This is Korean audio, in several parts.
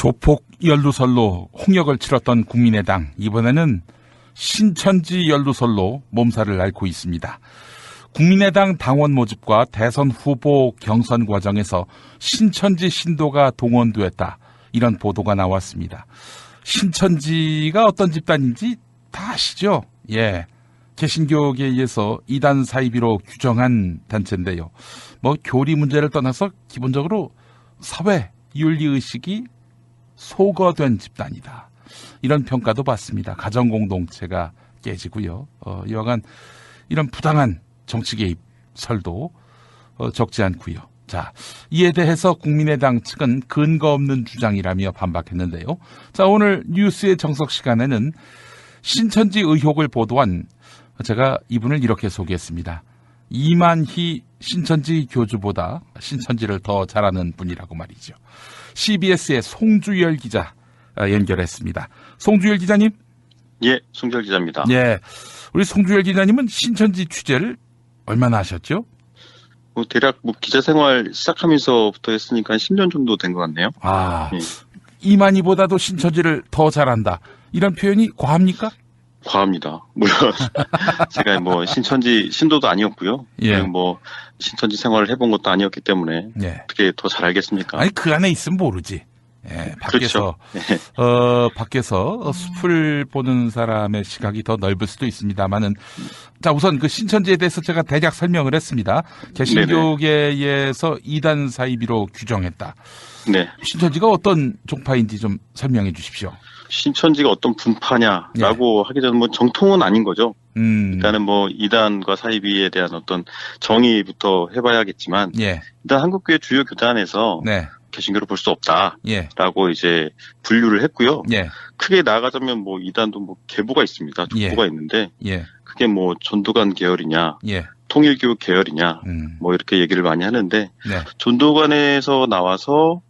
조폭 연루설로 홍역을 치렀던 국민의당, 이번에는 신천지 연루설로 몸살을 앓고 있습니다. 국민의당 당원 모집과 대선 후보 경선 과정에서 신천지 신도가 동원됐다, 이런 보도가 나왔습니다. 신천지가 어떤 집단인지 다 아시죠? 예. 개신교계에 의해서 이단 사이비로 규정한 단체인데요. 교리 문제를 떠나서 기본적으로 사회 윤리의식이 소거된 집단이다, 이런 평가도 받습니다. 가정공동체가 깨지고요. 여하간 이런 부당한 정치 개입 설도 적지 않고요. 자, 이에 대해서 국민의당 측은 근거 없는 주장이라며 반박했는데요. 자, 오늘 뉴스의 정석 시간에는 신천지 의혹을 보도한, 제가 이분을 이렇게 소개했습니다. 이만희 신천지 교주보다 신천지를 더 잘하는 분이라고 말이죠. CBS의 송주열 기자 연결했습니다. 송주열 기자님? 예, 송주열 기자입니다. 예, 우리 송주열 기자님은 신천지 취재를 얼마나 하셨죠? 대략 기자 생활 시작하면서부터 했으니까 10년 정도 된 것 같네요. 예. 이만희보다도 신천지를 더 잘한다, 이런 표현이 과합니까? 과합니다. 물론 제가 신천지 신도도 아니었고요. 예. 그리고 신천지 생활을 해본 것도 아니었기 때문에 예. 어떻게 더 잘 알겠습니까? 아니, 그 안에 있으면 모르지. 예, 밖에서, 그렇죠. 밖에서 숲을 보는 사람의 시각이 더 넓을 수도 있습니다만은, 자, 우선 그 신천지에 대해서 제가 대략 설명을 했습니다. 개신교계에서 이단 사이비로 규정했다. 네. 신천지가 어떤 종파인지 좀 설명해 주십시오. 신천지가 어떤 분파냐라고 하기 전에 정통은 아닌 거죠. 일단은 이단과 사이비에 대한 어떤 정의부터 해봐야겠지만, 예. 일단 한국교회 주요 교단에서 네. 개신교를 볼 수 없다라고 예. 이제 분류를 했고요. 예. 크게 나아가자면 이단도 계보가 있습니다. 족보가 예. 있는데, 예. 그게 전도관 계열이냐, 예. 통일교 계열이냐, 이렇게 얘기를 많이 하는데, 네. 전도관에서 나와서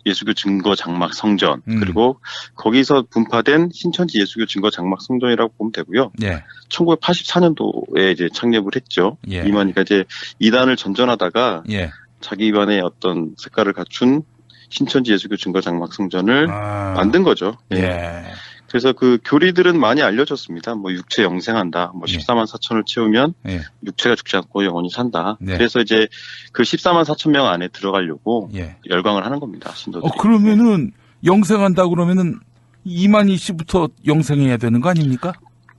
예수교 증거 장막 성전, 그리고 거기서 분파된 신천지 예수교 증거 장막 성전이라고 보면 되고요. 예. 1984년도에 이제 창립을 했죠. 예. 이만희가 이제 이단을 전전하다가 예. 자기만의 어떤 색깔을 갖춘 신천지 예수교 증거 장막 성전을 만든 거죠. 예. 그래서 그 교리들은 많이 알려졌습니다. 육체 영생한다. 14만 4천을 채우면 예. 육체가 죽지 않고 영원히 산다. 네. 그래서 이제 그 14만 4천 명 안에 들어가려고 예. 열광을 하는 겁니다. 신도들이. 그러면은 영생한다 그러면은 이만희 씨부터 영생해야 되는 거 아닙니까?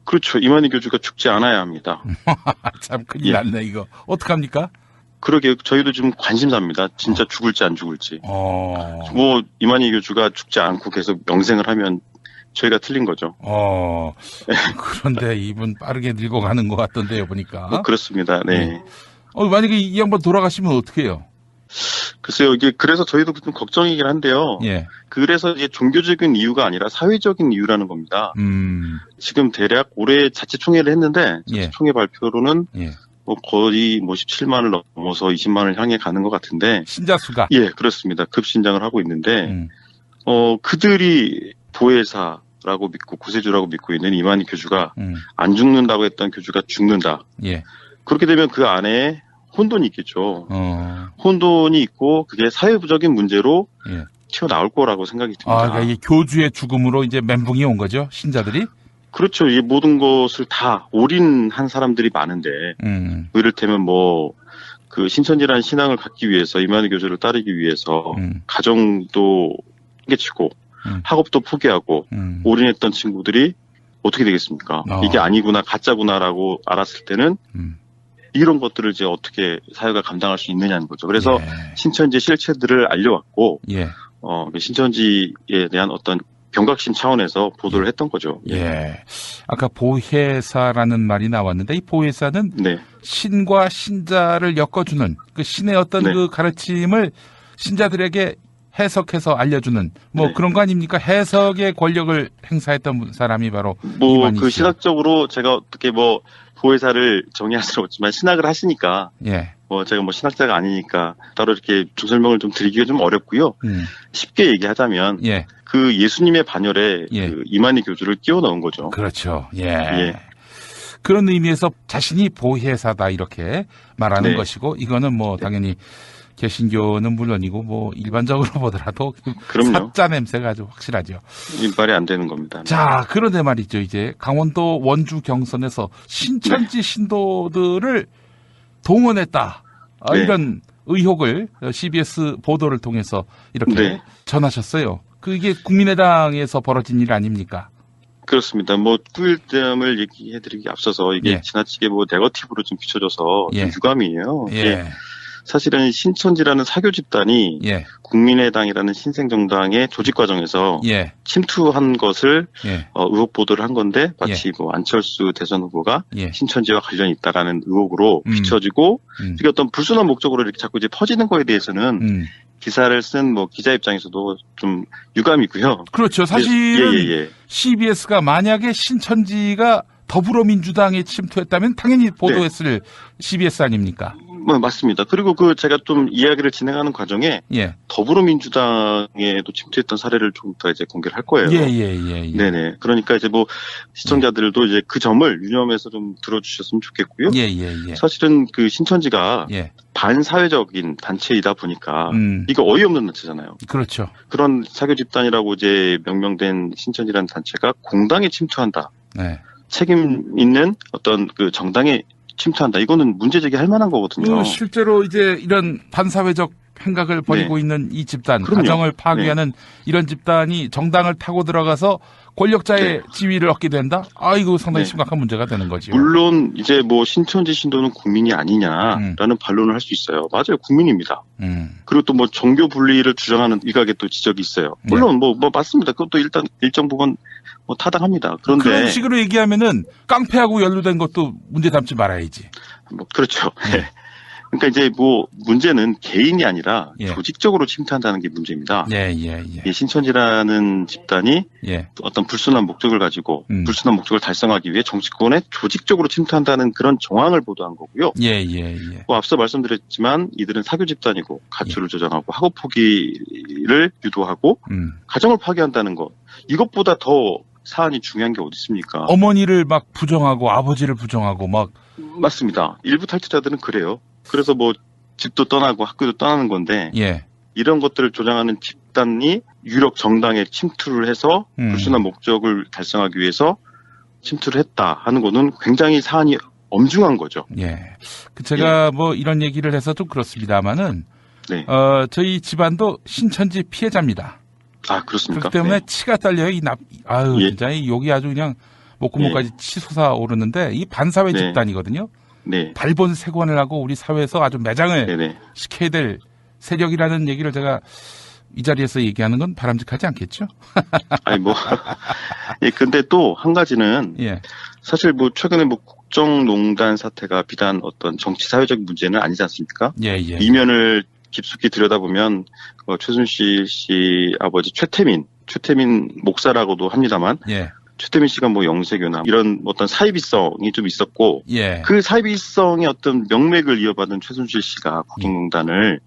그렇죠. 이만희 교주가 죽지 않아야 합니다. 참 큰일 났네, 이거. 어떡합니까? 그러게 저희도 지금 관심사입니다. 진짜 죽을지 안 죽을지. 이만희 교주가 죽지 않고 계속 영생을 하면 저희가 틀린 거죠. 그런데 이분 빠르게 늙어가는 것 같던데요, 보니까. 그렇습니다. 네. 만약에 이 양반 돌아가시면 어떡해요? 글쎄요, 그래서 저희도 좀 걱정이긴 한데요. 예. 그래서 이제 종교적인 이유가 아니라 사회적인 이유라는 겁니다. 지금 대략 올해 자치총회를 했는데, 자치총회 발표로는 거의 17만을 넘어서 20만을 향해 가는 것 같은데. 신자 수가? 예, 그렇습니다. 급신장을 하고 있는데, 그들이 보혜사라고 믿고 구세주라고 믿고 있는 이만희 교주가 안 죽는다고 했던 교주가 죽는다. 예. 그렇게 되면 그 안에 혼돈이 있겠죠. 혼돈이 있고 그게 사회부적인 문제로 튀어나올 거라고 생각이 듭니다. 그러니까 이게 교주의 죽음으로 이제 멘붕이 온 거죠, 신자들이? 그렇죠. 이 모든 것을 다 올인한 사람들이 많은데, 이를테면 그 신천지라는 신앙을 갖기 위해서, 이만희 교주를 따르기 위해서, 가정도 깨치고, 학업도 포기하고, 올인했던 친구들이 어떻게 되겠습니까? 이게 아니구나, 가짜구나라고 알았을 때는, 이런 것들을 이제 어떻게 사회가 감당할 수 있느냐는 거죠. 그래서 신천지의 실체들을 알려왔고, 신천지에 대한 어떤 경각심 차원에서 보도를 했던 거죠. 예. 아까 보혜사라는 말이 나왔는데, 이 보혜사는 신과 신자를 엮어주는 그 신의 어떤 그 가르침을 신자들에게 해석해서 알려주는 그런 거 아닙니까? 해석의 권력을 행사했던 사람이 바로 이만희 씨. 신학적으로 제가 어떻게 보혜사를 정의할 수는 없지만 신학을 하시니까 제가 신학자가 아니니까 따로 이렇게 설명을 좀 드리기가 좀 어렵고요. 쉽게 얘기하자면 그 예수님의 반열에 그 이만희 교주를 끼워 넣은 거죠. 그렇죠. 그런 의미에서 자신이 보혜사다 이렇게 말하는 것이고, 이거는 당연히 개신교는 물론이고 뭐 일반적으로 보더라도 그럼요. 사자 냄새가 아주 확실하죠. 말이 안 되는 겁니다. 자, 그런데 말이죠. 이제 강원도 원주 경선에서 신천지 신도들을 동원했다. 이런 의혹을 CBS 보도를 통해서 이렇게 전하셨어요. 그게 국민의당에서 벌어진 일 아닙니까? 그렇습니다. 뭐 9.11을 얘기해드리기 앞서서 이게 지나치게 뭐 네거티브로 좀 비춰져서 좀 유감이에요. 사실은 신천지라는 사교 집단이 국민의당이라는 신생정당의 조직 과정에서 침투한 것을 의혹 보도를 한 건데 마치 뭐 안철수 대선 후보가 신천지와 관련이 있다라는 의혹으로 비춰지고 이게 어떤 불순한 목적으로 이렇게 자꾸 이제 퍼지는 거에 대해서는 기사를 쓴 뭐 기자 입장에서도 좀 유감이고요. 그렇죠. 사실은 CBS가 만약에 신천지가 더불어민주당에 침투했다면 당연히 보도했을 CBS 아닙니까? 맞습니다. 그리고 제가 좀 이야기를 진행하는 과정에 더불어민주당에도 침투했던 사례를 좀 더 이제 공개를 할 거예요. 네네. 그러니까 이제 뭐 시청자들도 이제 그 점을 유념해서 좀 들어주셨으면 좋겠고요. 사실은 그 신천지가 반사회적인 단체이다 보니까 이거 어이없는 단체잖아요. 그렇죠. 그런 사교 집단이라고 이제 명명된 신천지라는 단체가 공당에 침투한다. 책임 있는 어떤 그 정당에 침투한다. 이거는 문제 제기할 만한 거거든요. 실제로 이제 이런 반사회적 행각을 벌이고 있는 이 집단, 가정을 파괴하는 이런 집단이 정당을 타고 들어가서 권력자의 지위를 얻게 된다? 이거 상당히 심각한 문제가 되는 거죠. 물론 이제 뭐 신천지 신도는 국민이 아니냐라는 반론을 할 수 있어요. 맞아요. 국민입니다. 그리고 또 뭐 종교 분리를 주장하는 일각의 또 지적이 있어요. 물론 뭐 맞습니다. 그것도 일단 일정 부분 뭐 타당합니다. 그런데 그런 식으로 얘기하면은 깡패하고 연루된 것도 문제 삼지 말아야지. 뭐 그렇죠. 그러니까 이제 뭐 문제는 개인이 아니라 조직적으로 침투한다는 게 문제입니다. 이 신천지라는 집단이 어떤 불순한 목적을 가지고 불순한 목적을 달성하기 위해 정치권에 조직적으로 침투한다는 그런 정황을 보도한 거고요. 뭐 앞서 말씀드렸지만 이들은 사교 집단이고 가출을 조장하고 학업 포기를 유도하고 가정을 파괴한다는 것. 이것보다 더 사안이 중요한 게 어디 있습니까? 어머니를 막 부정하고 아버지를 부정하고 막. 맞습니다. 일부 탈퇴자들은 그래요. 그래서 뭐 집도 떠나고 학교도 떠나는 건데 이런 것들을 조장하는 집단이 유력 정당에 침투를 해서 불순한 목적을 달성하기 위해서 침투를 했다 하는 거는 굉장히 사안이 엄중한 거죠. 제가 뭐 이런 얘기를 해서 좀 그렇습니다만은 저희 집안도 신천지 피해자입니다. 그렇습니까? 그렇기 때문에 치가 딸려요. 진짜 이 욕이 아주 그냥 목구멍까지 치솟아 오르는데 이 반사회 집단이거든요. 발본 세관을 하고 우리 사회에서 아주 매장을 시켜야 될 세력이라는 얘기를 제가 이 자리에서 얘기하는 건 바람직하지 않겠죠? 근데 또 한 가지는 사실 뭐 최근에 뭐 국정농단 사태가 비단 어떤 정치 사회적 문제는 아니지 않습니까? 이면을 깊숙이 들여다보면 최순실 씨 아버지 최태민 목사라고도 합니다만 최태민 씨가 뭐 영세교나 이런 어떤 사이비성이 좀 있었고 그 사이비성의 어떤 명맥을 이어받은 최순실 씨가 국정농단을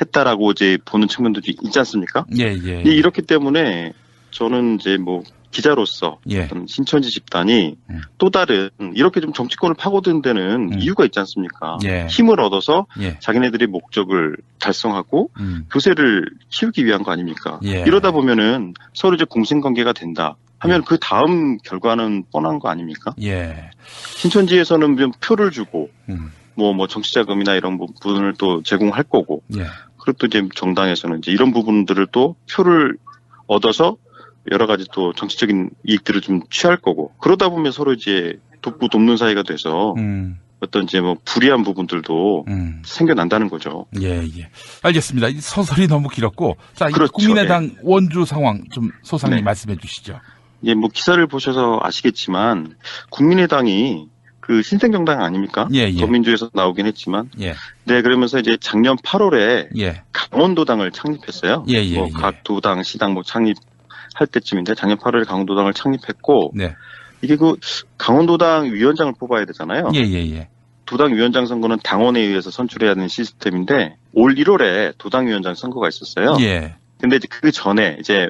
했다라고 이제 보는 측면들이 있지 않습니까? 이렇기 때문에 저는 이제 뭐 기자로서 어떤 신천지 집단이 또 다른 이렇게 좀 정치권을 파고드는 데는 이유가 있지 않습니까? 힘을 얻어서 자기네들의 목적을 달성하고 교세를 키우기 위한 거 아닙니까? 이러다 보면은 서로 이제 공생관계가 된다 하면 그 다음 결과는 뻔한 거 아닙니까? 신천지에서는 좀 표를 주고 뭐 정치자금이나 이런 부분을 또 제공할 거고 그리고 또 이제 정당에서는 이제 이런 부분들을 또 표를 얻어서 여러 가지 또 정치적인 이익들을 좀 취할 거고 그러다 보면 서로 이제 돕고 돕는 사이가 돼서 어떤 이제 뭐 불리한 부분들도 생겨난다는 거죠. 알겠습니다. 서설이 너무 길었고 자, 국민의당 원주 상황 좀 소상히 말씀해 주시죠. 뭐 기사를 보셔서 아시겠지만 국민의당이 그 신생정당 아닙니까? 더민주에서 나오긴 했지만 그러면서 이제 작년 8월에 강원도당을 창립했어요. 뭐 각 도당 시당 뭐 창립할 때쯤인데 작년 8월에 강원도당을 창립했고 이게 그 강원도당 위원장을 뽑아야 되잖아요. 도당 위원장 선거는 당원에 의해서 선출해야 하는 시스템인데 올 1월에 도당 위원장 선거가 있었어요. 근데 이제 그 전에 이제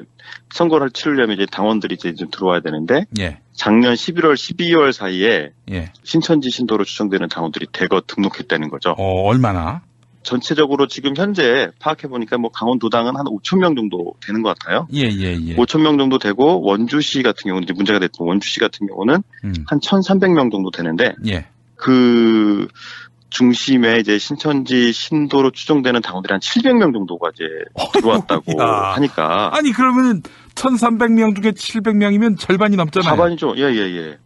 선거를 치르려면 이제 당원들이 이제 좀 들어와야 되는데 작년 11월, 12월 사이에 신천지 신도로 추정되는 당원들이 대거 등록했다는 거죠. 얼마나? 전체적으로 지금 현재 파악해보니까 뭐 강원도당은 한 5천 명 정도 되는 것 같아요. 예. 5천 명 정도 되고 원주시 같은 경우는 이제 문제가 됐던 원주시 같은 경우는 한 1,300명 정도 되는데 그 중심에 이제 신천지 신도로 추정되는 당원들이 한 700명 정도가 이제 들어왔다고 하니까. 아니, 그러면 1,300명 중에 700명이면 절반이 넘잖아요. 과반이죠. 예.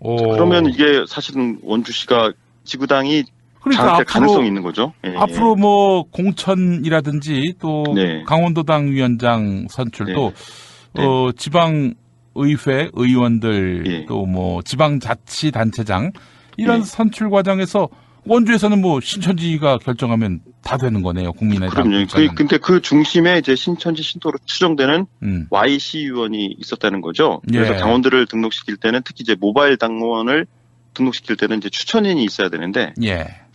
그러면 이게 사실은 원주시가 지구당이 그러니까 장악될 가능성이 있는 거죠. 앞으로 뭐 공천이라든지 또 강원도당 위원장 선출 또 지방의회 의원들 또 뭐 지방자치단체장 이런 선출 과정에서 원주에서는 뭐 신천지가 결정하면 다 되는 거네요. 국민의당. 그럼요. 근데 그 중심에 이제 신천지 신도로 추정되는 YC 의원이 있었다는 거죠. 그래서 당원들을 등록시킬 때는 특히 이제 모바일 당원을 등록시킬 때는 이제 추천인이 있어야 되는데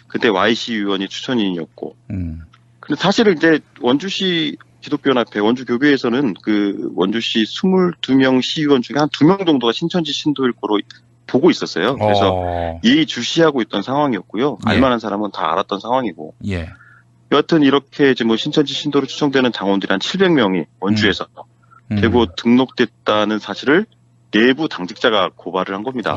그때 YC 의원이 추천인이었고. 근데 사실은 이제 원주시 기독교연합회 원주교회에서는 그 원주시 22명 시의원 중에 한 2명 정도가 신천지 신도일 거로 보고 있었어요. 그래서 예의주시하고 있던 상황이었고요. 알만한 사람은 다 알았던 상황이고. 여하튼 이렇게 이제 뭐 신천지 신도로 추정되는 당원들이 한 700명이 원주에서 되고 등록됐다는 사실을 내부 당직자가 고발을 한 겁니다.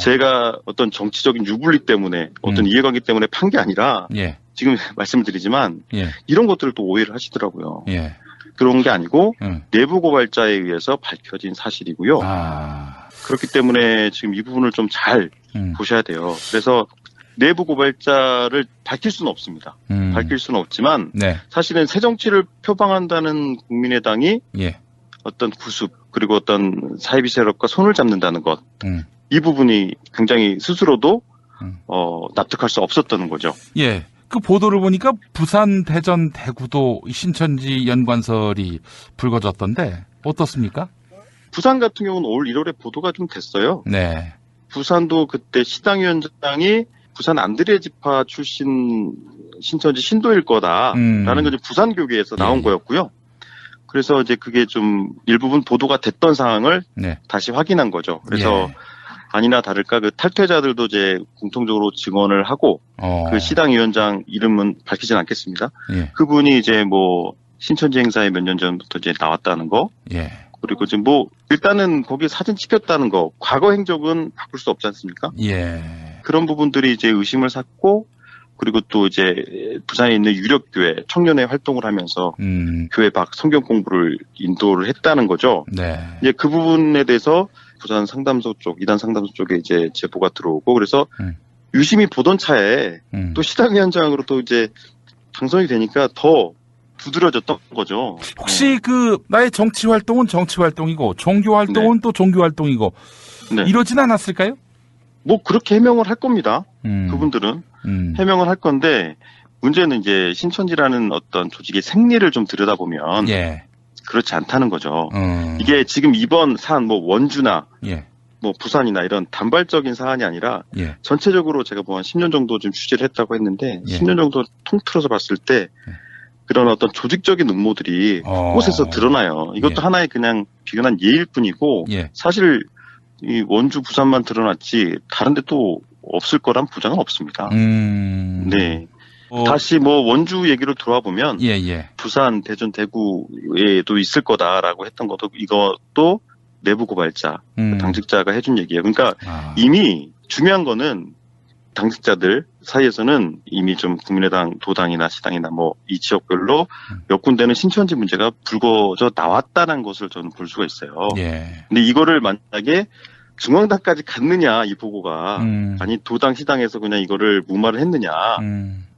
제가 어떤 정치적인 유불리 때문에 어떤 이해관계 때문에 판 게 아니라 지금 말씀을 드리지만 이런 것들을 또 오해를 하시더라고요. 그런 게 아니고 내부 고발자에 의해서 밝혀진 사실이고요. 그렇기 때문에 지금 이 부분을 좀 잘 보셔야 돼요. 그래서 내부 고발자를 밝힐 수는 없습니다. 밝힐 수는 없지만 사실은 새 정치를 표방한다는 국민의당이 어떤 구습 그리고 어떤 사이비 세력과 손을 잡는다는 것, 이 부분이 굉장히 스스로도 납득할 수 없었다는 거죠. 그 보도를 보니까 부산, 대전, 대구도 신천지 연관설이 불거졌던데 어떻습니까? 부산 같은 경우는 올 1월에 보도가 좀 됐어요. 부산도 그때 시당위원장이 부산 안드레 지파 출신 신천지 신도일 거다라는 게 부산교계에서 나온 거였고요. 그래서 이제 그게 좀 일부분 보도가 됐던 상황을 다시 확인한 거죠. 그래서 아니나 다를까 그 탈퇴자들도 이제 공통적으로 증언을 하고 그 시당위원장 이름은 밝히진 않겠습니다. 그분이 이제 뭐 신천지 행사에 몇 년 전부터 이제 나왔다는 거. 그리고 지금 뭐 일단은 거기 사진 찍혔다는 거, 과거 행적은 바꿀 수 없지 않습니까? 그런 부분들이 이제 의심을 샀고, 그리고 또 이제 부산에 있는 유력교회 청년회 활동을 하면서 교회 밖 성경 공부를 인도를 했다는 거죠. 이제 그 부분에 대해서 부산 상담소 쪽, 이단 상담소 쪽에 이제 제보가 들어오고, 그래서 유심히 보던 차에 또 시당위원장으로 또 이제 당선이 되니까 더 두드러졌던 거죠. 혹시 그 나의 정치 활동은 정치 활동이고 종교 활동은 또 종교 활동이고 이러진 않았을까요? 뭐 그렇게 해명을 할 겁니다. 그분들은 해명을 할 건데 문제는 이제 신천지라는 어떤 조직의 생리를 좀 들여다보면 그렇지 않다는 거죠. 이게 지금 이번 사안 뭐 원주나 뭐 부산이나 이런 단발적인 사안이 아니라 전체적으로 제가 뭐 한 10년 정도 좀 취재를 했다고 했는데 10년 정도 통틀어서 봤을 때 그런 어떤 조직적인 음모들이 곳에서 드러나요. 이것도 하나의 그냥 비근한 예일 뿐이고 사실 이 원주 부산만 드러났지 다른 데 또 없을 거란 보장은 없습니다. 다시 뭐 원주 얘기로 돌아와 보면 부산, 대전, 대구에도 있을 거다라고 했던 것도 이것도 내부 고발자, 당직자가 해준 얘기예요. 그러니까 이미 중요한 거는 당직자들 사이에서는 이미 좀 국민의당, 도당이나 시당이나 뭐 이 지역별로 몇 군데는 신천지 문제가 불거져 나왔다는 것을 저는 볼 수가 있어요. 근데 이거를 만약에 중앙당까지 갔느냐 이 보고가 아니 도당, 시당에서 그냥 이거를 무마를 했느냐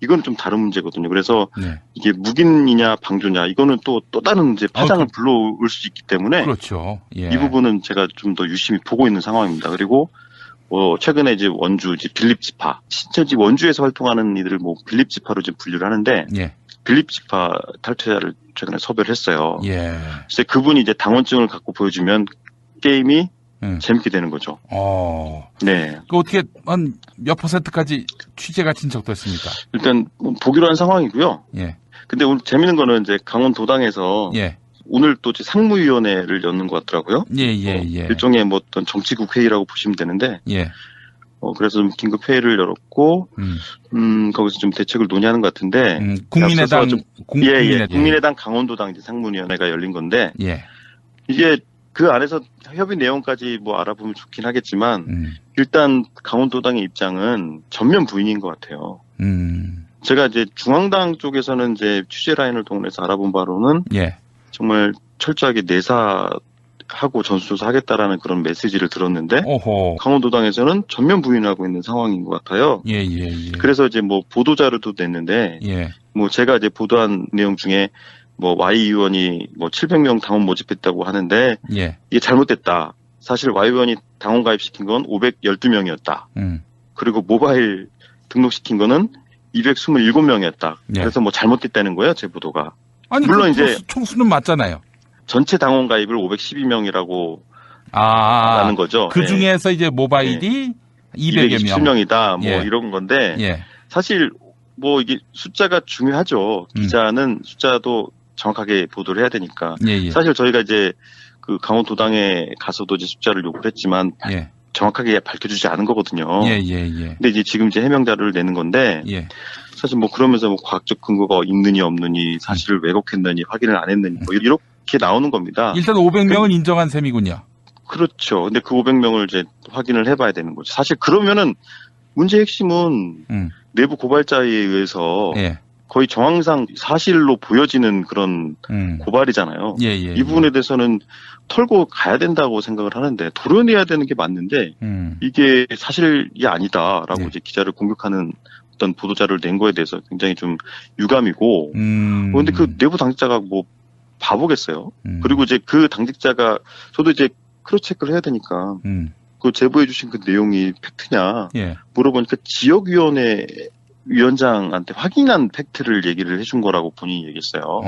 이건 좀 다른 문제거든요. 그래서 이게 묵인이냐 방조냐 이거는 또 다른 이제 파장을 불러올 수 있기 때문에 이 부분은 제가 좀 더 유심히 보고 있는 상황입니다. 그리고 최근에 이제 원주 이제 빌립 지파, 신천지 원주에서 활동하는 이들을 뭐 빌립 지파로 이제 분류를 하는데 빌립 지파 탈퇴자를 최근에 섭외를 했어요. 그래서 그분이 이제 당원증을 갖고 보여주면 게임이 재밌게 되는 거죠. 그 어떻게 한 몇 %까지 취재가 진척됐습니까? 일단 보기로 한 상황이고요. 근데 오늘 재밌는 거는 이제 강원도당에서 오늘 또 상무위원회를 여는 것 같더라고요. 일종의 뭐 어떤 정치국 회의라고 보시면 되는데 그래서 좀 긴급 회의를 열었고, 거기서 좀 대책을 논의하는 것 같은데. 국민의당, 국민의당 강원도당 이제 상문위원회가 열린 건데. 예. 이게 그 안에서 협의 내용까지 뭐 알아보면 좋긴 하겠지만, 일단 강원도당의 입장은 전면 부인인 것 같아요. 제가 이제 중앙당 쪽에서는 이제 취재 라인을 동원해서 알아본 바로는. 예. 정말 철저하게 내사하고 전수조사하겠다라는 그런 메시지를 들었는데 오호. 강원도당에서는 전면 부인하고 있는 상황인 것 같아요. 예. 그래서 이제 뭐 보도자료도 냈는데 뭐 제가 이제 보도한 내용 중에 뭐 Y 의원이 뭐 700명 당원 모집했다고 하는데 이게 잘못됐다. 사실 Y 의원이 당원 가입시킨 건 512명이었다. 그리고 모바일 등록시킨 거는 227명이었다. 그래서 뭐 잘못됐다는 거예요, 제 보도가. 아니, 물론 이제 총수는 맞잖아요. 전체 당원 가입을 512명이라고 하는 거죠. 그 중에서 이제 모바일이 200여 명. 227명이다. 뭐 이런 건데 사실 뭐 이게 숫자가 중요하죠. 기자는 숫자도 정확하게 보도를 해야 되니까. 사실 저희가 이제 그 강원도당에 가서도 이제 숫자를 요구를 했지만 정확하게 밝혀주지 않은 거거든요. 근데 이제 지금 이제 해명 자료를 내는 건데 사실 뭐 그러면서 뭐 과학적 근거가 있느니 없느니 사실을 왜곡했느니 확인을 안 했느니 뭐 이렇게 나오는 겁니다. 일단 500명은 인정한 셈이군요. 그렇죠. 근데 그 500명을 이제 확인을 해봐야 되는 거죠. 사실 그러면은 문제의 핵심은 내부 고발자에 의해서 거의 정황상 사실로 보여지는 그런 고발이잖아요. 이 부분에 대해서는 털고 가야 된다고 생각을 하는데 도려내야 되는 게 맞는데 이게 사실이 아니다라고 이제 기자를 공격하는 어떤 보도자료를 낸 거에 대해서 굉장히 좀 유감이고 그런데 그 내부 당직자가 뭐 바보겠어요. 그리고 이제 그 당직자가 저도 이제 크로스 체크를 해야 되니까 그 제보해 주신 그 내용이 팩트냐 물어보니까 지역위원회 위원장한테 확인한 팩트를 얘기를 해준 거라고 본인이 얘기했어요.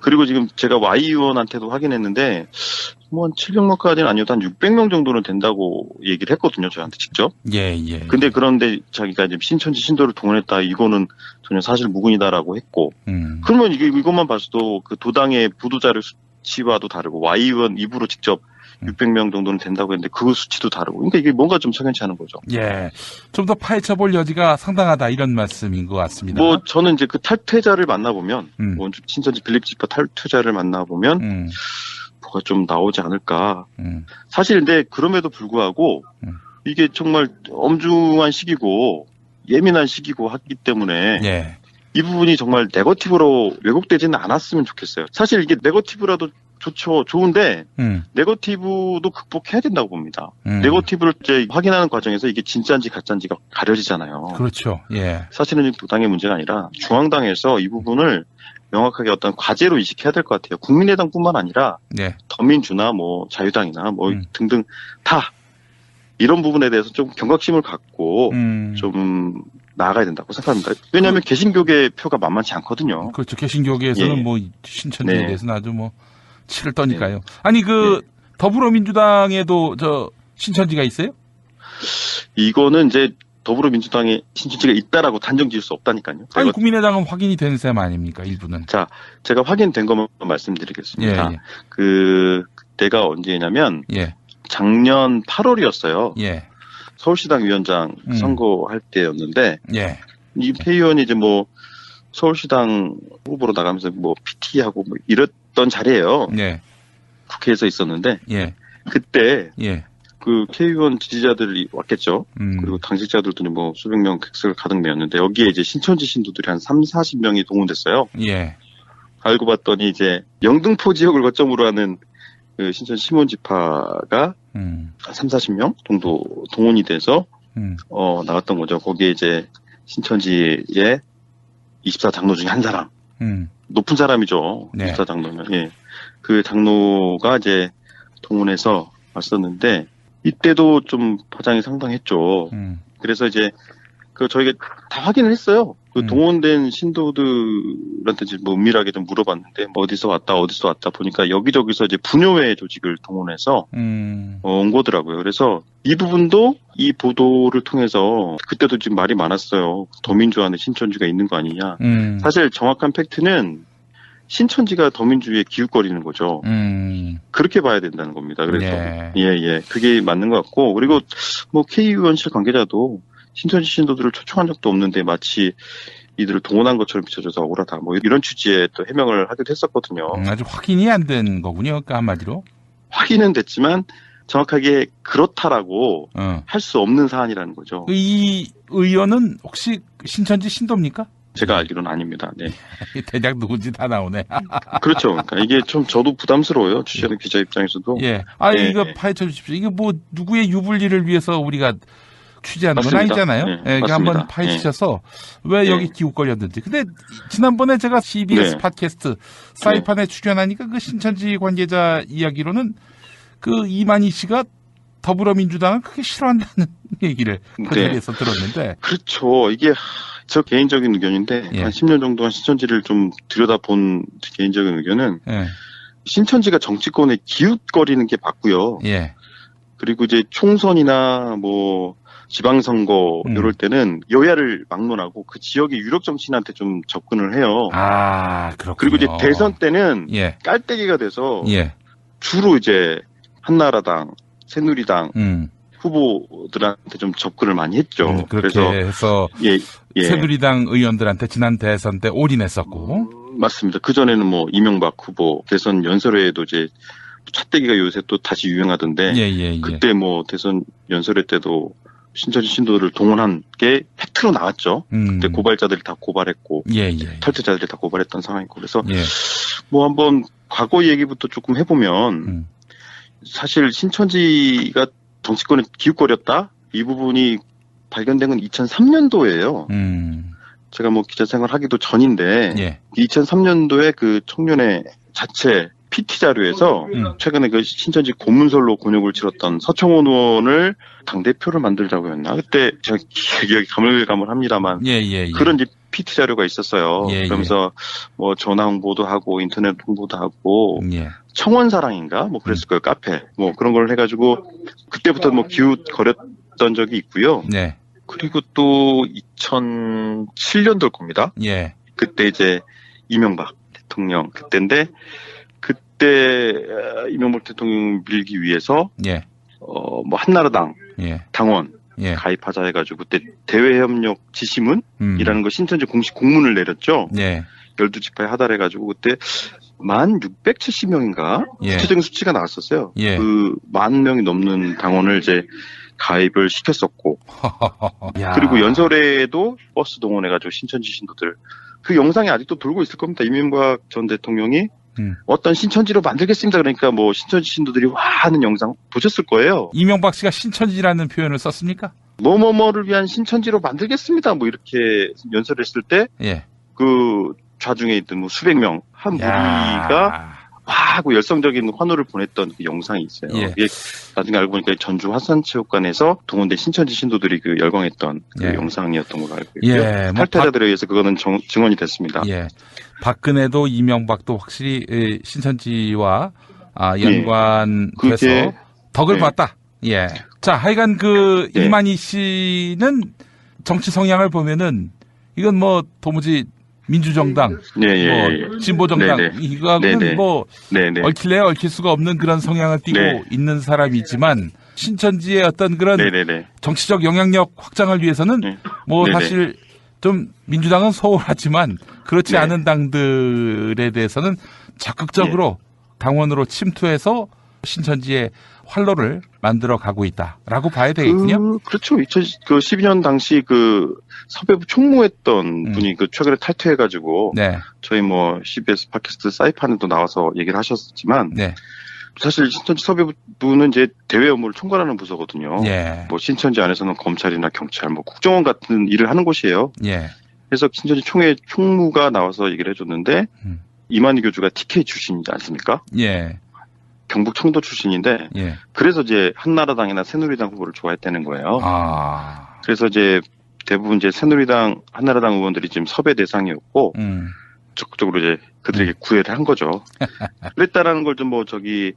그리고 지금 제가 Y 의원한테도 확인했는데 뭐 한 700명까지는 아니어도 한 600명 정도는 된다고 얘기를 했거든요. 저한테 직접. 근데 그런데 자기가 이제 신천지 신도를 동원했다. 이거는 전혀 사실 무근이다라고 했고. 그러면 이것만 봐서도 그 도당의 보도자료 수치와도 다르고 Y 의원 입으로 직접 600명 정도는 된다고 했는데 그 수치도 다르고. 그러니까 이게 뭔가 좀 석연치 않은 거죠. 좀 더 파헤쳐 볼 여지가 상당하다 이런 말씀인 것 같습니다. 뭐 저는 이제 그 탈퇴자를 만나보면 뭐 신천지 빌립지파 탈퇴자를 만나보면 뭐가 좀 나오지 않을까. 사실 근데 그럼에도 불구하고 이게 정말 엄중한 시기고 예민한 시기고 하기 때문에 이 부분이 정말 네거티브로 왜곡되지는 않았으면 좋겠어요. 사실 이게 네거티브라도 좋은데 네거티브도 극복해야 된다고 봅니다. 네거티브를 이제 확인하는 과정에서 이게 진짜인지 가짜인지가 가려지잖아요. 그렇죠. 사실은 도당의 문제가 아니라 중앙당에서 이 부분을 명확하게 어떤 과제로 인식해야 될 것 같아요. 국민의당뿐만 아니라 더민주나 뭐 자유당이나 뭐 등등 다 이런 부분에 대해서 좀 경각심을 갖고 좀 나아가야 된다고 생각합니다. 왜냐하면 개신교계 표가 만만치 않거든요. 그렇죠. 개신교계에서는 뭐 신천지에 대해서는 아주 뭐 치를 떠니까요. 아니 더불어민주당에도 신천지가 있어요? 이거는 이제 더불어민주당에 신천지가 있다라고 단정 지을 수 없다니까요. 아니 국민의당은 확인이 된 셈 아닙니까? 일부는. 자, 제가 확인된 것만 말씀드리겠습니다. 그때가 언제냐면 작년 8월이었어요. 서울시당 위원장 선거할 때였는데 이 회의원이 이제 뭐 서울시당 후보로 나가면서 뭐 PT하고 뭐 이랬던 자리예요. 국회에서 있었는데 그때 그 K의원 지지자들이 왔겠죠. 그리고 당직자들도 뭐 수백 명 객석을 가득 메웠는데 여기에 이제 신천지 신도들이 한 30-40명이 동원됐어요. 알고 봤더니 이제 영등포 지역을 거점으로 하는 그 신천지 시몬지파가 한 30-40명 정도 동원이 돼서 나왔던 거죠. 거기에 이제 신천지의 24장로 중에 한 사람, 높은 사람이죠. 24장로면 그 장로가 이제 동원해서 왔었는데 이때도 좀 파장이 상당했죠. 그래서 이제 그 저희가 다 확인을 했어요. 그 동원된 신도들한테 이제 뭐 은밀하게 좀 물어봤는데 뭐 어디서 왔다 보니까 여기저기서 이제 분효회 조직을 동원해서 온 거더라고요. 그래서 이 부분도 이 보도를 통해서 그때도 지금 말이 많았어요. 더민주 안에 신천지가 있는 거 아니냐. 사실 정확한 팩트는 신천지가 더민주에 기웃거리는 거죠. 그렇게 봐야 된다는 겁니다. 그래서 그게 맞는 것 같고 그리고 뭐 K의원실 관계자도 신천지 신도들을 초청한 적도 없는데 마치 이들을 동원한 것처럼 비춰져서 억울하다. 뭐 이런 취지의 또 해명을 하기도 했었거든요. 아직 확인이 안 된 거군요. 그러니까 한마디로. 확인은 됐지만 정확하게 그렇다라고 할 수 없는 사안이라는 거죠. 이 의원은 혹시 신천지 신도입니까? 제가 알기로는 아닙니다. 네. 대략 누군지 다 나오네. 그렇죠. 그러니까 이게 좀 저도 부담스러워요. 취재하는 기자 입장에서도. 예. 이거 파헤쳐 주십시오. 이게 뭐 누구의 유불리를 위해서 우리가 취재하는 건 아니잖아요. 네, 그러니까 한번 파헤치셔서 왜 여기 기웃거렸는지. 근데 지난번에 제가 CBS 팟캐스트 사이판에 출연하니까 그 신천지 관계자 이야기로는 그 이만희 씨가 더불어민주당을 크게 싫어한다는 얘기를 그 자리에서 들었는데. 그렇죠. 이게 저 개인적인 의견인데 한 10년 정도 신천지를 좀 들여다본 개인적인 의견은 신천지가 정치권에 기웃거리는 게 맞고요. 그리고 이제 총선이나 뭐 지방선거 이럴 때는 여야를 막론하고 그 지역의 유력 정치인한테 좀 접근을 해요. 그렇군요. 그리고 이제 대선 때는 깔때기가 돼서 주로 이제 한나라당, 새누리당 후보들한테 좀 접근을 많이 했죠. 그렇게 해서 새누리당 의원들한테 지난 대선 때 올인했었고. 맞습니다. 그전에는 뭐 이명박 후보 대선 연설회에도 이제 찻대기가 요새 또 다시 유행하던데 그때 뭐 대선 연설회 때도 신천지 신도들을 동원한 게 팩트로 나왔죠. 그때 고발자들이 다 고발했고 탈퇴자들이 다 고발했던 상황이고 그래서 뭐 한번 과거 얘기부터 조금 해보면 사실 신천지가 정치권에 기웃거렸다 이 부분이 발견된 건 2003년도예요. 제가 뭐 기자 생활하기도 전인데 2003년도에 그 청년회 자체 PT 자료에서 최근에 그 신천지 고문설로 곤욕을 치렀던 서청원 의원을 당대표를 만들자고 했나? 그때 제가 기억이 가물가물합니다만 그런 이제 PT 자료가 있었어요. 그러면서 뭐 전화 홍보도 하고 인터넷 홍보도 하고 청원사랑인가? 뭐 그랬을 거예요. 카페. 뭐 그런 걸 해가지고 그때부터 뭐 기웃거렸던 적이 있고요. 그리고 또 2007년도일 겁니다. 그때 이제 이명박 대통령 그때인데 그때 이명박 대통령 밀기 위해서 뭐 한나라당 당원 가입하자 해가지고 그때 대외협력 지시문이라는 거 신천지 공식 공문을 내렸죠. 12지파에 하달해가지고 그때 1670명인가 구체적인 수치가 나왔었어요. 그 10,000명이 넘는 당원을 이제 가입을 시켰었고 그리고 연설회에도 버스 동원해가지고 신천지 신도들 그 영상이 아직도 돌고 있을 겁니다. 이명박 전 대통령이 어떤 신천지로 만들겠습니다. 그러니까 뭐 신천지 신도들이 와 하는 영상 보셨을 거예요. 이명박 씨가 신천지라는 표현을 썼습니까? 뭐뭐뭐를 위한 신천지로 만들겠습니다. 뭐 이렇게 연설했을 때 그 좌중에 있던 뭐 수백 명 한 무리가 와 하고 열성적인 환호를 보냈던 그 영상이 있어요. 이게 나중에 알고 보니까 전주 화산체육관에서 동원된 신천지 신도들이 그 열광했던 그 영상이었던 걸로 알고 있고요. 탈퇴자들에 의해서 그거는 증언이 됐습니다. 박근혜도 이명박도 확실히 신천지와 연관돼서 덕을 봤다. 자, 하여간 그 이만희 씨는 정치 성향을 보면은 이건 뭐 도무지 민주정당, 뭐 진보정당 이거는 뭐 얽힐래야 얽힐 수가 없는 그런 성향을 띠고 있는 사람이지만 신천지의 어떤 그런 정치적 영향력 확장을 위해서는 뭐 사실 좀 민주당은 소홀하지만 그렇지 않은 당들에 대해서는 적극적으로 당원으로 침투해서 신천지의 활로를 만들어 가고 있다라고 봐야 되겠군요. 그렇죠. 2012년 당시 그 섭외부 총무했던 분이 그 최근에 탈퇴해가지고 저희 뭐 CBS 팟캐스트 사이판에도 나와서 얘기를 하셨지만 사실 신천지 섭외부는 이제 대외 업무를 총괄하는 부서거든요. 뭐 신천지 안에서는 검찰이나 경찰, 뭐 국정원 같은 일을 하는 곳이에요. 그래서 신천지 총무가 나와서 얘기를 해줬는데 이만희 교주가 TK 출신이지 않습니까? 경북 청도 출신인데 그래서 이제 한나라당이나 새누리당 후보를 좋아했다는 거예요. 그래서 이제 대부분 이제 새누리당, 한나라당 의원들이 지금 섭외 대상이었고 적극적으로 이제 그들에게 구애를 한 거죠. 그랬다라는 걸 좀 뭐 저기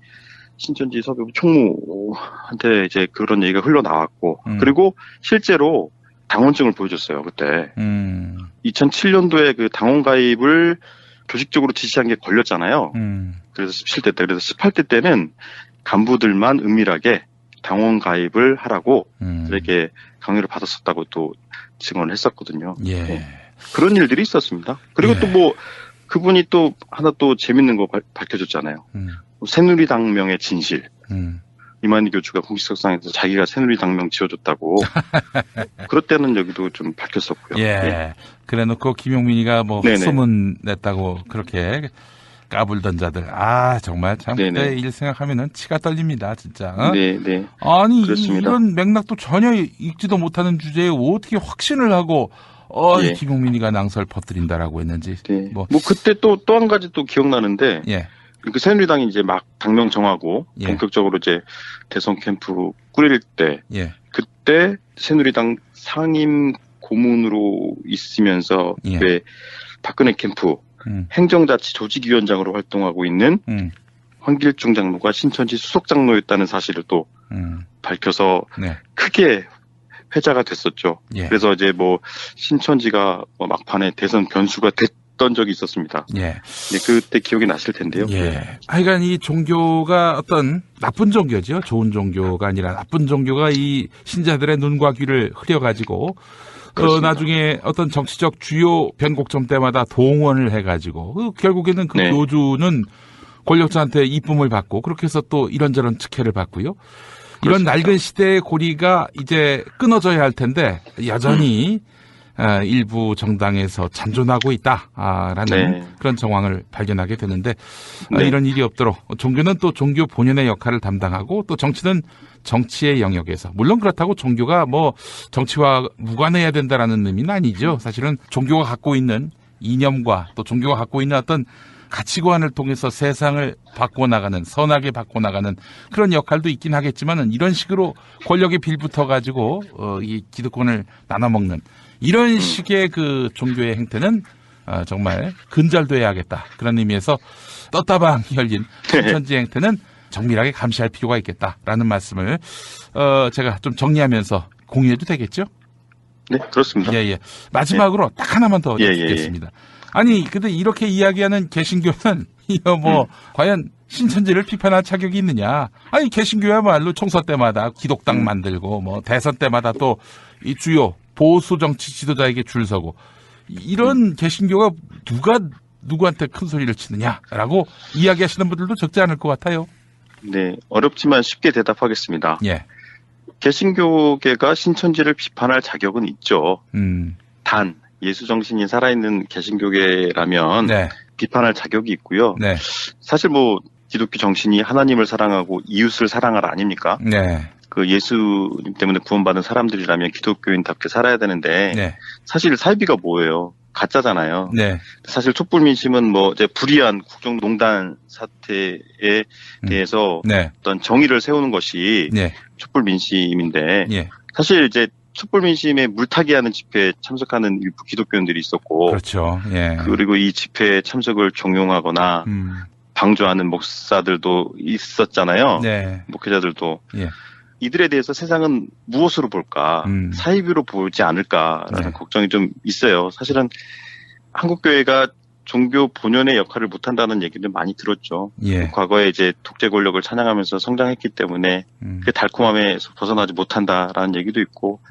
신천지 섭외부 총무한테 이제 그런 얘기가 흘러나왔고 그리고 실제로 당원증을 보여줬어요 그때. 2007년도에 그 당원 가입을 조직적으로 지시한 게 걸렸잖아요. 그래서 17대 때. 그래서 18대 때는 간부들만 은밀하게 당원 가입을 하라고 그렇게 강요를 받았었다고 또 증언을 했었거든요. 예. 네. 그런 일들이 있었습니다. 그리고 또 뭐 그분이 또 하나 또 재밌는 거 밝혀줬잖아요. 새누리당명의 진실. 이만희 교주가 공식석상에서 자기가 새누리당명 지어줬다고. 그럴 때는 여기도 좀 밝혔었고요. 예. 네. 그래놓고 김용민이가 뭐 소문 냈다고 그렇게 까불던 자들. 아, 정말 참 그때 일 생각하면은 치가 떨립니다, 진짜. 어? 네. 아니, 그렇습니다. 이런 맥락도 전혀 읽지도 못하는 주제에 어떻게 확신을 하고 김용민이가 낭설 퍼뜨린다라고 했는지. 네. 뭐 그때 또 한 가지 또 기억나는데. 예. 그 새누리당이 이제 막 당명 정하고 본격적으로 이제 대선 캠프 꾸릴 때 그때 새누리당 상임 고문으로 있으면서 왜 박근혜 캠프 행정자치 조직위원장으로 활동하고 있는 황길중 장로가 신천지 수석 장로였다는 사실을 또 밝혀서 크게 회자가 됐었죠. 그래서 이제 뭐 신천지가 막판에 대선 변수가 됐던 적이 있었습니다. 네, 그때 기억이 나실 텐데요. 하여간 이 종교가 어떤 나쁜 종교죠. 좋은 종교가 아니라 나쁜 종교가 이 신자들의 눈과 귀를 흐려가지고 나중에 어떤 정치적 주요 변곡점 때마다 동원을 해가지고 결국에는 그 교주는 권력자한테 이쁨을 받고 그렇게 해서 또 이런저런 특혜를 받고요. 이런 낡은 시대의 고리가 이제 끊어져야 할 텐데 여전히 일부 정당에서 잔존하고 있다라는 그런 정황을 발견하게 되는데 이런 일이 없도록 종교는 또 종교 본연의 역할을 담당하고 또 정치는 정치의 영역에서 물론 그렇다고 종교가 뭐 정치와 무관해야 된다라는 의미는 아니죠. 사실은 종교가 갖고 있는 이념과 또 종교가 갖고 있는 어떤 가치관을 통해서 세상을 바꿔나가는 선하게 바꿔나가는 그런 역할도 있긴 하겠지만은 이런 식으로 권력에 빌붙어 가지고 이 기득권을 나눠먹는 이런 식의 그 종교의 행태는 정말 근절돼야겠다. 그런 의미에서 떴다방 열린 신천지 행태는 정밀하게 감시할 필요가 있겠다라는 말씀을 제가 좀 정리하면서 공유해도 되겠죠? 네, 그렇습니다. 마지막으로 딱 하나만 더 드리겠습니다. 아니, 근데 이렇게 이야기하는 개신교는 이거 뭐 과연 신천지를 비판할 자격이 있느냐? 아니, 개신교야말로 총선 때마다 기독당 만들고 뭐 대선 때마다 또 이 주요 보수 정치 지도자에게 줄 서고 이런 개신교가 누가 누구한테 큰 소리를 치느냐라고 이야기하시는 분들도 적지 않을 것 같아요. 네, 어렵지만 쉽게 대답하겠습니다. 개신교계가 신천지를 비판할 자격은 있죠. 단 예수 정신이 살아있는 개신교계라면 비판할 자격이 있고요. 사실 뭐 기독교 정신이 하나님을 사랑하고 이웃을 사랑하라 아닙니까? 그 예수님 때문에 구원받은 사람들이라면 기독교인답게 살아야 되는데 사실 사이비가 뭐예요? 가짜잖아요. 사실 촛불민심은 뭐 이제 불이한 국정농단 사태에 대해서 어떤 정의를 세우는 것이 촛불민심인데 사실 이제 촛불민심에 물타기하는 집회에 참석하는 일부 기독교인들이 있었고, 그렇죠. 그리고 이 집회에 참석을 종용하거나 방조하는 목사들도 있었잖아요. 목회자들도. 이들에 대해서 세상은 무엇으로 볼까? 사이비로 보지 않을까라는 걱정이 좀 있어요. 사실은 한국교회가 종교 본연의 역할을 못한다는 얘기를 많이 들었죠. 과거에 이제 독재 권력을 찬양하면서 성장했기 때문에 그 달콤함에서 벗어나지 못한다라는 얘기도 있고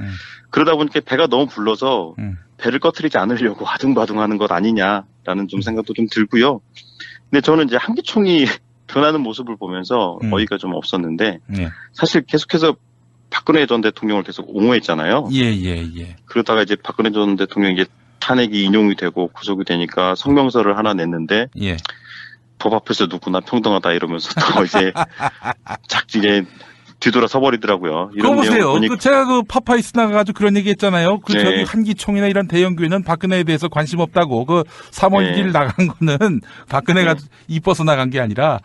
그러다 보니까 배가 너무 불러서 배를 꺼트리지 않으려고 아둥바둥하는 것 아니냐라는 좀 생각도 좀 들고요. 근데 저는 이제 한기총이 변하는 모습을 보면서 어이가 좀 없었는데 사실 계속해서 박근혜 전 대통령을 계속 옹호했잖아요. 그러다가 이제 박근혜 전 대통령이 이제 탄핵이 인용이 되고 구속이 되니까 성명서를 하나 냈는데 법 앞에서 누구나 평등하다 이러면서 또 이제 작지게 뒤돌아 서버리더라고요. 그거 보세요. 제가 그 파파이스 나가가지고 그런 얘기 했잖아요. 저기 한기총이나 이런 대형교회는 박근혜에 대해서 관심 없다고. 3월 1일 나간 거는 박근혜가 이뻐서 나간 게 아니라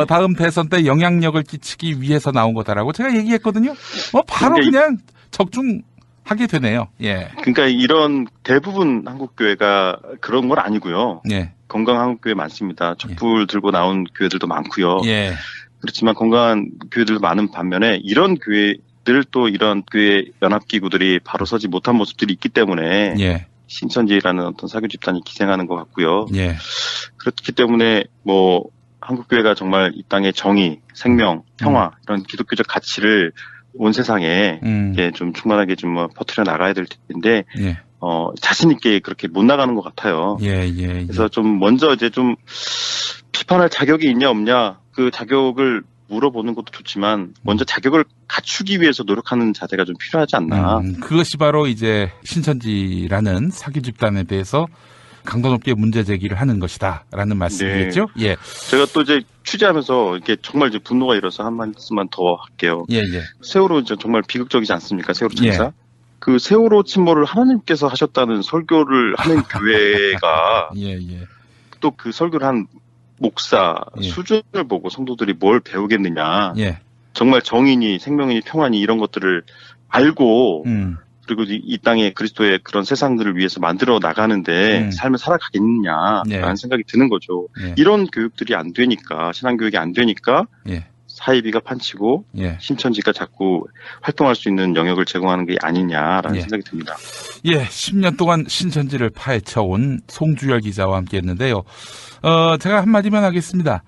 다음 대선 때 영향력을 끼치기 위해서 나온 거다라고 제가 얘기했거든요. 바로 그냥 적중하게 되네요. 그러니까 이런 대부분 한국교회가 그런 건 아니고요. 건강한 한국교회 많습니다. 촛불 들고 나온 교회들도 많고요. 그렇지만 건강한 교회들도 많은 반면에 이런 교회들 또 이런 교회 연합기구들이 바로 서지 못한 모습들이 있기 때문에 신천지라는 어떤 사교 집단이 기생하는 것 같고요. 예. 그렇기 때문에 뭐 한국교회가 정말 이 땅의 정의, 생명, 평화 이런 기독교적 가치를 온 세상에 좀 충만하게 좀 퍼뜨려 나가야 될 텐데 예. 자신 있게 그렇게 못 나가는 것 같아요. 예. 그래서 좀 먼저 이제 좀 비판할 자격이 있냐 없냐 그 자격을 물어보는 것도 좋지만 먼저 자격을 갖추기 위해서 노력하는 자세가 좀 필요하지 않나. 그것이 바로 이제 신천지라는 사교 집단에 대해서 강도 높게 문제 제기를 하는 것이다라는 말씀이겠죠? 네. 예. 제가 또 이제 취재하면서 이렇게 정말 이제 분노가 일어서 한 말씀만 더 할게요. 예. 세월호 이제 정말 비극적이지 않습니까? 세월호 참사. 예. 그 세월호 침몰을 하나님께서 하셨다는 설교를 하는 교회가 예. 또 그 설교를 한 목사 수준을 보고 성도들이 뭘 배우겠느냐. 예. 정말 정의니 생명이니 평화니 이런 것들을 알고 그리고 이 땅에 그리스도의 그런 세상들을 위해서 만들어 나가는데 삶을 살아가겠느냐라는 생각이 드는 거죠. 이런 교육들이 안 되니까 신앙교육이 안 되니까 사이비가 판치고 신천지가 자꾸 활동할 수 있는 영역을 제공하는 게 아니냐라는 생각이 듭니다. 예, 10년 동안 신천지를 파헤쳐온 송주열 기자와 함께했는데요. 제가 한마디만 하겠습니다.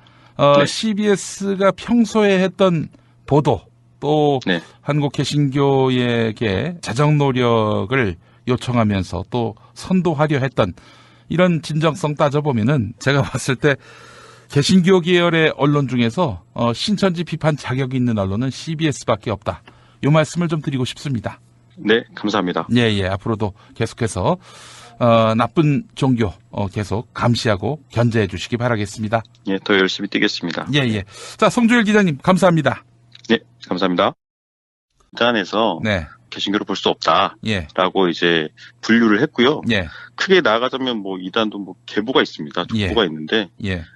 CBS가 평소에 했던 보도 또 한국 개신교에게 자정 노력을 요청하면서 또 선도하려 했던 이런 진정성 따져보면은 제가 봤을 때 개신교 계열의 언론 중에서 신천지 비판 자격이 있는 언론은 CBS밖에 없다. 이 말씀을 좀 드리고 싶습니다. 네, 감사합니다. 예. 앞으로도 계속해서 나쁜 종교 계속 감시하고 견제해 주시기 바라겠습니다. 예, 더 열심히 뛰겠습니다. 예. 자, 송주열 기자님 감사합니다. 네, 감사합니다. 이단에서 개신교를 볼 수 없다라고 이제 분류를 했고요. 크게 나아가자면 뭐 이단도 뭐 계보가 있습니다. 족보가 있는데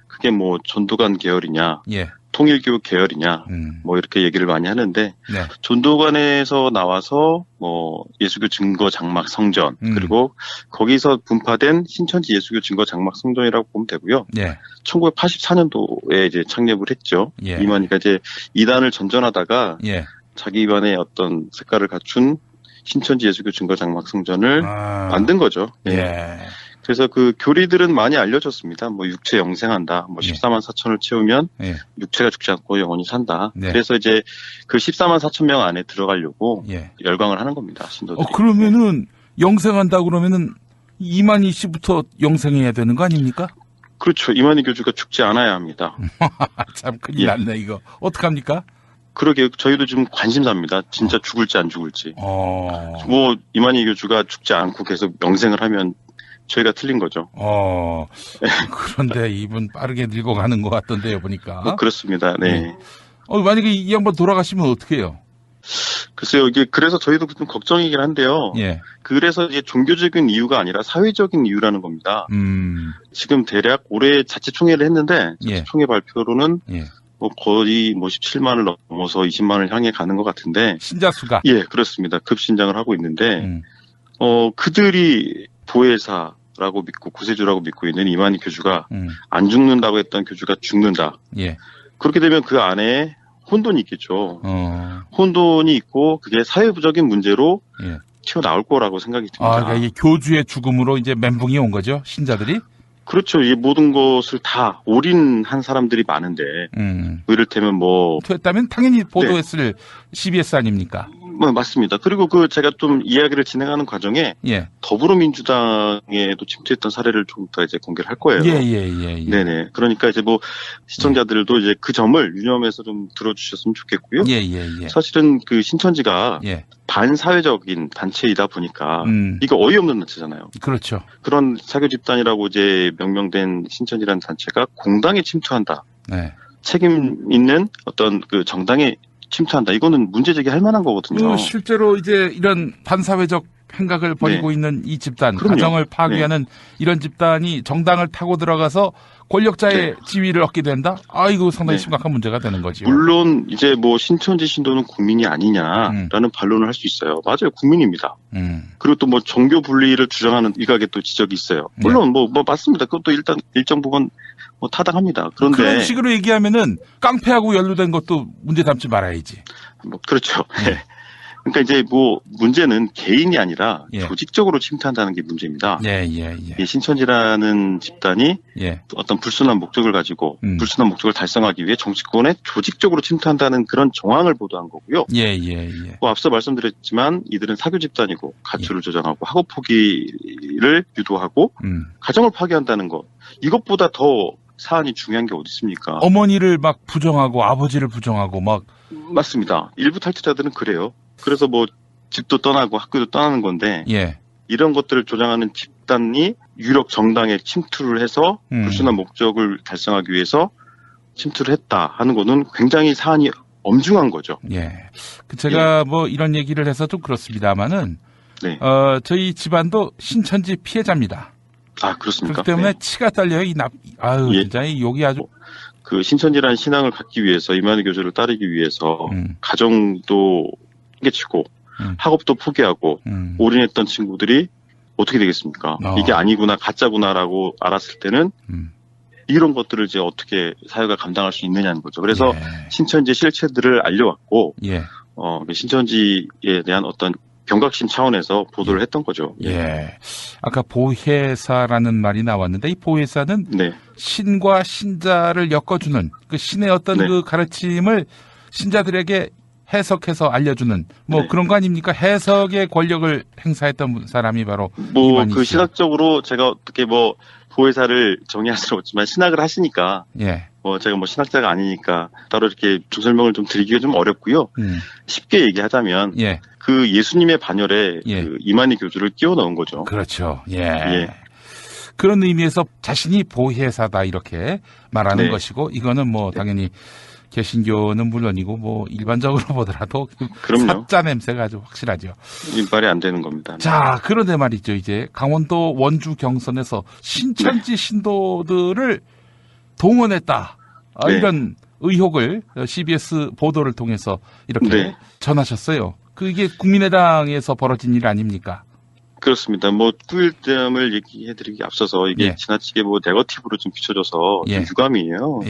그게 뭐 전도관 계열이냐, 통일교 계열이냐, 뭐 이렇게 얘기를 많이 하는데 전도관에서 나와서 뭐 예수교 증거 장막 성전 그리고 거기서 분파된 신천지 예수교 증거 장막 성전이라고 보면 되고요. 1984년도에 이제 창립을 했죠. 이만희가 이제 이단을 전전하다가 자기만의 어떤 색깔을 갖춘 신천지 예수교 증거 장막 성전을 만든 거죠. 그래서 그 교리들은 많이 알려졌습니다. 뭐 육체 영생한다. 뭐 14만 4천을 채우면 육체가 죽지 않고 영원히 산다. 그래서 이제 그 14만 4천 명 안에 들어가려고 열광을 하는 겁니다. 신도들이. 그러면은 영생한다 그러면은 이만희 씨부터 영생해야 되는 거 아닙니까? 그렇죠. 이만희 교주가 죽지 않아야 합니다. 참 큰일 났네 이거. 어떡합니까? 그러게 저희도 지금 관심사입니다. 진짜 죽을지 안 죽을지. 뭐 이만희 교주가 죽지 않고 계속 영생을 하면 저희가 틀린 거죠. 그런데 이분 빠르게 늙어가는 것 같던데요, 보니까. 그렇습니다. 네. 만약에 이 양반 돌아가시면 어떡해요? 글쎄요, 이게 그래서 저희도 좀 걱정이긴 한데요. 그래서 이제 종교적인 이유가 아니라 사회적인 이유라는 겁니다. 지금 대략 올해 자치총회를 했는데 자치총회 발표로는 뭐 거의 뭐 17만을 넘어서 20만을 향해 가는 것 같은데. 신자 수가? 예, 그렇습니다. 급신장을 하고 있는데, 그들이 보혜사라고 믿고 구세주라고 믿고 있는 이만희 교주가 안 죽는다고 했던 교주가 죽는다. 그렇게 되면 그 안에 혼돈이 있겠죠. 혼돈이 있고 그게 사회부적인 문제로 튀어나올 거라고 생각이 듭니다. 그러니까 이게 교주의 죽음으로 이제 멘붕이 온 거죠, 신자들이? 그렇죠. 이 모든 것을 다 올인한 사람들이 많은데, 이를테면 뭐. 그랬다면 당연히 보도했을 CBS 아닙니까? 맞습니다. 그리고 제가 좀 이야기를 진행하는 과정에 더불어민주당에도 침투했던 사례를 좀 더 이제 공개를 할 거예요. 네네. 그러니까 이제 뭐 시청자들도 이제 그 점을 유념해서 좀 들어주셨으면 좋겠고요. 사실은 그 신천지가 반사회적인 단체이다 보니까 이거 어이없는 단체잖아요. 그렇죠. 그런 사교 집단이라고 이제 명명된 신천지라는 단체가 공당에 침투한다. 책임 있는 어떤 그 정당에 침투한다. 이거는 문제 제기할 만한 거거든요. 실제로 이제 이런 반사회적 행각을 벌이고 있는 이 집단, 가정을 파괴하는 이런 집단이 정당을 타고 들어가서 권력자의 지위를 얻게 된다? 이거 상당히 심각한 문제가 되는 거죠. 물론 이제 뭐 신천지 신도는 국민이 아니냐라는 반론을 할 수 있어요. 맞아요. 국민입니다. 그리고 또 뭐 종교 분리를 주장하는 일각의 또 지적이 있어요. 물론 뭐 맞습니다. 그것도 일단 일정 부분 뭐 타당합니다. 그런데 그런 식으로 얘기하면은 깡패하고 연루된 것도 문제 삼지 말아야지. 그렇죠. 그러니까 이제 뭐 문제는 개인이 아니라 예. 조직적으로 침투한다는 게 문제입니다. 이 신천지라는 집단이 어떤 불순한 목적을 가지고 불순한 목적을 달성하기 위해 정치권에 조직적으로 침투한다는 그런 정황을 보도한 거고요. 뭐 앞서 말씀드렸지만 이들은 사교 집단이고 가출을 조장하고 학업 포기를 유도하고 가정을 파괴한다는 것. 이것보다 더 사안이 중요한 게 어디 있습니까? 어머니를 막 부정하고 아버지를 부정하고 막. 맞습니다. 일부 탈퇴자들은 그래요. 그래서 뭐 집도 떠나고 학교도 떠나는 건데 이런 것들을 조장하는 집단이 유력 정당에 침투를 해서 불순한 목적을 달성하기 위해서 침투를 했다 하는 거는 굉장히 사안이 엄중한 거죠. 제가 뭐 이런 얘기를 해서 좀 그렇습니다만은 저희 집안도 신천지 피해자입니다. 아, 그렇습니까? 그렇기 때문에 치가 딸려요. 진짜 이 욕이 아주. 그 신천지라는 신앙을 갖기 위해서 이만희 교주를 따르기 위해서 가정도 깨치고 학업도 포기하고 올인했던 친구들이 어떻게 되겠습니까? 이게 아니구나, 가짜구나라고 알았을 때는 이런 것들을 이제 어떻게 사회가 감당할 수 있느냐는 거죠. 그래서 신천지의 실체들을 알려왔고 신천지에 대한 어떤 경각심 차원에서 보도를 했던 거죠. 아까 보혜사라는 말이 나왔는데 이 보혜사는 신과 신자를 엮어주는 그 신의 어떤 그 가르침을 신자들에게 해석해서 알려주는 뭐 그런 거 아닙니까? 해석의 권력을 행사했던 사람이 바로 뭐 그 신학적으로 제가 어떻게 뭐 보혜사를 정의할 수는 없지만 신학을 하시니까 뭐 제가 뭐 신학자가 아니니까 따로 이렇게 설명을 좀 드리기가 좀 어렵고요. 쉽게 얘기하자면 그 예수님의 반열에 그 이만희 교주를 끼워 넣은 거죠. 그렇죠. 그런 의미에서 자신이 보혜사다 이렇게 말하는 것이고 이거는 뭐 당연히 개신교는 물론이고 뭐 일반적으로 보더라도 그럼요. 사자 냄새가 아주 확실하죠. 말이 안 되는 겁니다. 자, 그런데 말이죠. 이제 강원도 원주 경선에서 신천지 신도들을 동원했다. 이런 의혹을 CBS 보도를 통해서 이렇게 전하셨어요. 그게 국민의당에서 벌어진 일 아닙니까? 그렇습니다. 뭐 꾸일됨을 얘기해드리기 앞서서 이게 지나치게 뭐 네거티브로 좀 비춰져서 좀 유감이에요.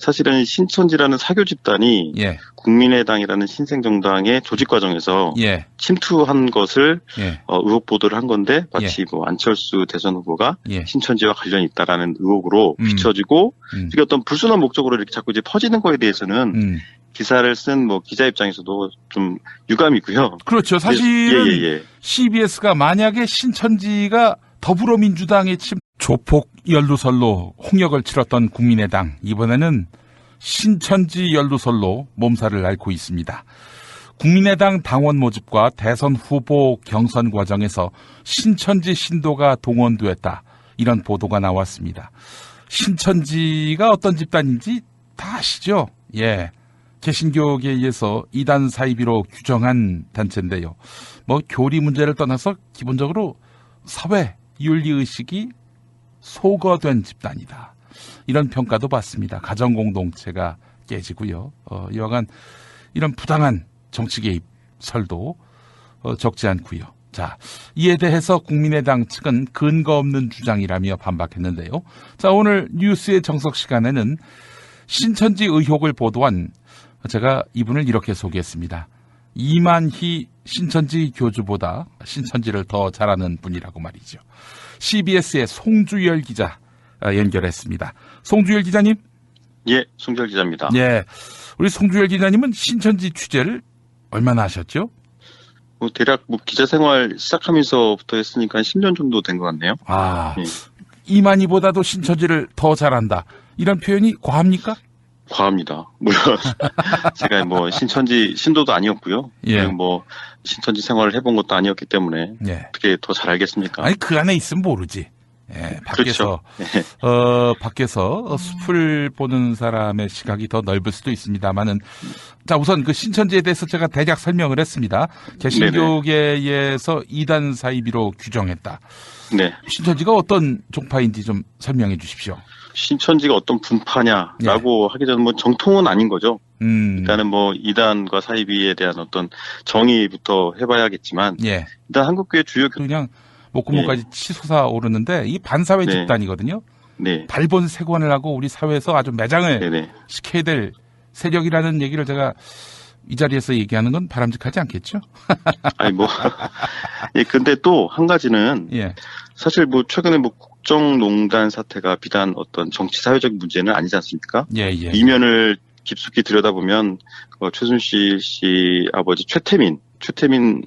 사실은 신천지라는 사교 집단이 국민의당이라는 신생정당의 조직 과정에서 침투한 것을 의혹 보도를 한 건데 마치 뭐 안철수 대선 후보가 신천지와 관련이 있다라는 의혹으로 비춰지고 이게 어떤 불순한 목적으로 이렇게 자꾸 이제 퍼지는 거에 대해서는 기사를 쓴 뭐 기자 입장에서도 좀 유감이고요. 그렇죠. 사실은 CBS가 만약에 신천지가 더불어민주당의 조폭 연루설로 홍역을 치렀던 국민의당, 이번에는 신천지 연루설로 몸살을 앓고 있습니다. 국민의당 당원 모집과 대선 후보 경선 과정에서 신천지 신도가 동원됐다. 이런 보도가 나왔습니다. 신천지가 어떤 집단인지 다 아시죠? 개신교계에서 이단 사이비로 규정한 단체인데요. 뭐 교리 문제를 떠나서 기본적으로 사회 윤리의식이 소거된 집단이다. 이런 평가도 받습니다. 가정공동체가 깨지고요. 여하간 이런 부당한 정치 개입 설도 적지 않고요. 자, 이에 대해서 국민의당 측은 근거 없는 주장이라며 반박했는데요. 자, 오늘 뉴스의 정석 시간에는 신천지 의혹을 보도한 제가 이분을 이렇게 소개했습니다. 이만희 신천지 교주보다 신천지를 더 잘하는 분이라고 말이죠. CBS의 송주열 기자 연결했습니다. 송주열 기자님? 송주열 기자입니다. 우리 송주열 기자님은 신천지 취재를 얼마나 하셨죠? 뭐 대략 뭐 기자 생활 시작하면서부터 했으니까 10년 정도 된 것 같네요. 이만희보다도 신천지를 더 잘한다. 이런 표현이 과합니까? 과합니다. 물론 제가 뭐 신천지 신도도 아니었고요. 그리고 뭐 신천지 생활을 해본 것도 아니었기 때문에 어떻게 더 잘 알겠습니까? 아니 그 안에 있으면 모르지. 밖에서 밖에서 숲을 보는 사람의 시각이 더 넓을 수도 있습니다만은 자 우선 그 신천지에 대해서 제가 대략 설명을 했습니다. 개신교계에서 이단 사이비로 규정했다. 신천지가 어떤 종파인지 좀 설명해 주십시오. 신천지가 어떤 분파냐라고 하기 전에 뭐 정통은 아닌 거죠. 일단은 뭐 이단과 사이비에 대한 어떤 정의부터 해봐야겠지만 일단 한국교회 주요 그냥 목구멍까지 치솟아 오르는데 이 반사회 집단이거든요. 발본색원을 하고 우리 사회에서 아주 매장을 시켜야 될 세력이라는 얘기를 제가 이 자리에서 얘기하는 건 바람직하지 않겠죠? 아니, 뭐. 예, 근데 또 한 가지는. 예. 사실 뭐 최근에 뭐 국정농단 사태가 비단 어떤 정치 사회적 문제는 아니지 않습니까? 예. 이면을 깊숙이 들여다보면 최순실 씨 아버지 최태민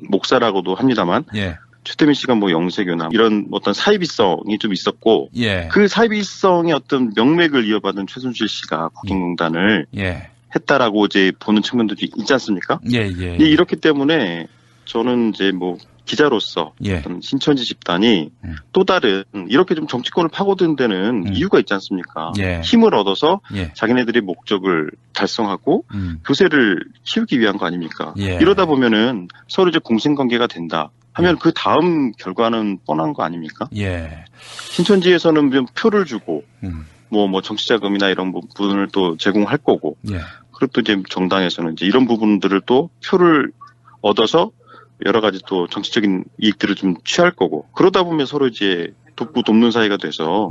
목사라고도 합니다만. 예. 최태민 씨가 뭐 영세교나 이런 어떤 사이비성이 좀 있었고. 예. 그 사이비성의 어떤 명맥을 이어받은 최순실 씨가 국정농단을. 했다라고 이제 보는 측면들이 있지 않습니까? 예. 이렇기 때문에 저는 이제 뭐 기자로서 어떤 신천지 집단이 또 다른 이렇게 좀 정치권을 파고드는 데는 이유가 있지 않습니까? 힘을 얻어서 자기네들의 목적을 달성하고 교세를 키우기 위한 거 아닙니까? 이러다 보면은 서로 이제 공생관계가 된다 하면 그 다음 결과는 뻔한 거 아닙니까? 신천지에서는 좀 표를 주고 뭐 정치자금이나 이런 부분을 또 제공할 거고. 그리고 또 이제 정당에서는 이제 이런 부분들을 또 표를 얻어서 여러 가지 또 정치적인 이익들을 좀 취할 거고. 그러다 보면 서로 이제 돕고 돕는 사이가 돼서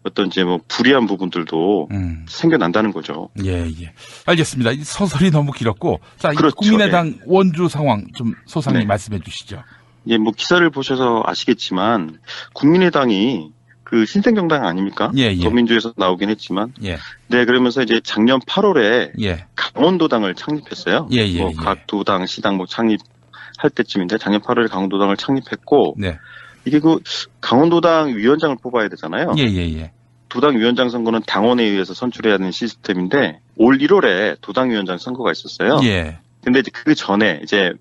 어떤 이제 뭐 불리한 부분들도 생겨난다는 거죠. 예. 알겠습니다. 서설이 너무 길었고. 자, 그렇죠. 국민의당 원주 상황 좀 소상히 말씀해 주시죠. 예, 뭐 기사를 보셔서 아시겠지만 국민의당이 그 신생정당 아닙니까? 더민주에서 나오긴 했지만. 네, 그러면서 이제 작년 8월에 강원도당을 창립했어요. 뭐 각 도당, 시당 뭐 창립할 때쯤인데 작년 8월에 강원도당을 창립했고. 이게 그 강원도당 위원장을 뽑아야 되잖아요. 도당 위원장 선거는 당원에 의해서 선출해야 하는 시스템인데 올 1월에 도당 위원장 선거가 있었어요. 근데 이제 그 전에 이제